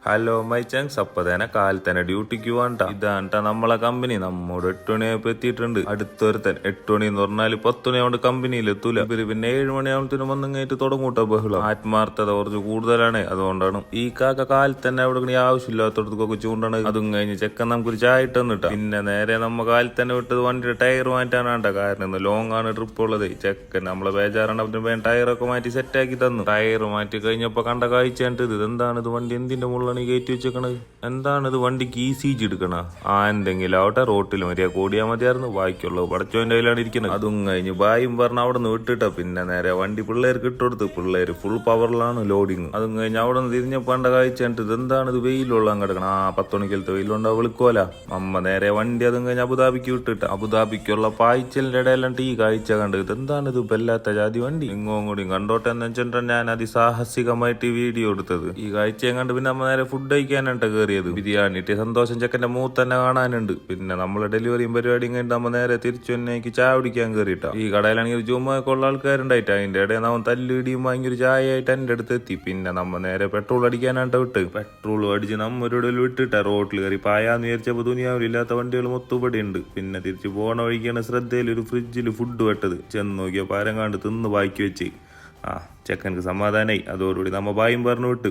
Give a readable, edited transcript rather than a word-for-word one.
Hello my ചങ്സ്, അപ്പൊ തന്നെ കാലത്തന്നെ ഡ്യൂട്ടിക്ക് പോകണ്ട. ഇതാണ്ട നമ്മളെ കമ്പനി നമ്മോട് 8 മണിയായപ്പോ എത്തിയിട്ടുണ്ട്. അടുത്തൊരുത്തൻ 8 മണി എന്ന് പറഞ്ഞാല് 10 മണിയാവുകൊണ്ട് കമ്പനിയിൽ എത്തൂല. ഇവര് പിന്നെ 7 മണിയാവുമ്പത്തിനും വന്നിങ്ങായിട്ട് തുടങ്ങൂട്ടോ ബഹളം. ആത്മാർത്ഥത കുറച്ച് കൂടുതലാണ്. അതുകൊണ്ടാണ് ഈ കാക്ക കാലത്തന്നെ അവിടെ ആവശ്യമില്ലാത്തടത്തൊക്കെ ചൂണ്ടാണ്. അതും കഴിഞ്ഞ് ചെക്കൻ നമുക്കൊരു ചായ ഇട്ടെന്നിട്ടാ. പിന്നെ നേരെ നമ്മ കാലത്തന്നെ വിട്ടത് വണ്ടിയുടെ ടയർ മാറ്റാനാണ്ട. കാരണം ഇന്ന് ലോങ് ആണ് ട്രിപ്പ് ഉള്ളത്. ചെക്കൻ നമ്മളെ ബേജാറാണ്. അവന് ടയറൊക്കെ മാറ്റി സെറ്റാക്കി തന്നു. ടയർ മാറ്റി കഴിഞ്ഞപ്പോ കണ്ട കാഴ്ച ഇത് എന്താണ് ഇത് വണ്ടി എന്തിന്റെ മുള്ള കയറ്റി വെച്ചേക്കണത്? എന്താണിത് വണ്ടിക്ക് ECG എടുക്കണ? എന്തെങ്കിലും ആവട്ടെ, റോട്ടിൽ മര്യാദ കൂടിയാൽ മതിയായിരുന്നു. ബാക്കിയുള്ളത് പടച്ചോന്റെ കയ്യിലാണ് ഇരിക്കുന്നത്. അതും കഴിഞ്ഞ് ബായും പറഞ്ഞ് അവിടെ നിന്ന് വിട്ടിട്ട. പിന്നെ നേരെ വണ്ടി പിള്ളേർക്ക് ഇട്ടുകൊടുത്ത്. പിള്ളേര് ഫുൾ പവറിലാണ് ലോഡിങ്. അതും കഴിഞ്ഞ് അവിടെ നിന്ന് തിരിഞ്ഞപ്പോ കണ്ട കാഴ്ച ഇത് എന്താണ് ഇത് വെയിലുള്ള കിടക്കണം. 10 മണിക്കലത്തെ വെയിലുണ്ടാവും വിളിക്കോല. അമ്മ നേരെ വണ്ടി അതും കഴിഞ്ഞ് അബുദാബിക്ക് വിട്ടിട്ട. അബുദാബിക്കുള്ള പായ്ച്ചലിന്റെ ഇടയിലാണ് ഈ കാഴ്ച കണ്ടത്. ഇതെന്താണ് ഇത് ബല്ലാത്ത ജാതി വണ്ടി? ഇങ്ങോട്ടും കൂടി കണ്ടോട്ടെ എന്ന് വെച്ചിട്ടാണ് ഞാൻ അതിസാഹസികമായിട്ട് വീഡിയോ എടുത്തത്. ഈ കാഴ്ചയും കണ്ട് പിന്നെ നമ്മ നേരെ ഫുഡ് കഴിക്കാനായിട്ട് കയറിയത്. ബിരിയാണി സന്തോഷം ചെക്കന്റെ മൂത്ത് തന്നെ കാണാനുണ്ട്. പിന്നെ നമ്മള് ഡെലിവറിയും പരിപാടിയും കഴിഞ്ഞിട്ട് നമ്മ നേരെ തിരിച്ചു തന്നെ ചായ കുടിക്കാൻ കയറിയിട്ടാ. ഈ കടയിലാണെങ്കിൽ ജുമ്മൊക്കെ ഉള്ള ആൾക്കാരുണ്ടായിട്ട് അതിന്റെ ഇടയിൽ നമ്മൾ തല്ലിടിയും ഭയങ്കര ഒരു ചായ ആയിട്ട് എന്റെ അടുത്ത് എത്തി. പിന്നെ നമ്മ നേരെ പെട്രോൾ അടിക്കാനായിട്ട് വിട്ട്. പെട്രോൾ അടിച്ച് നമ്മൊരു വിട്ടിട്ട റോഡിൽ കയറി പായാന്ന് വിചാരിച്ചപ്പോ ദുനിയാവിലില്ലാത്ത വണ്ടികൾ മൊത്തം ഉണ്ട്. പിന്നെ തിരിച്ചു പോണ വഴിക്കാണ് ശ്രദ്ധയിൽ ഒരു ഫ്രിഡ്ജിൽ ഫുഡ് വെട്ടത്. ചെന്ന് നോക്കിയ പാരങ്ങാണ്ട് തിന്ന് ബാക്കി വെച്ച് ചെക്കനക്ക് സമാധാനായി. അതോടുകൂടി നമ്മ ബായും പറഞ്ഞു വിട്ട്.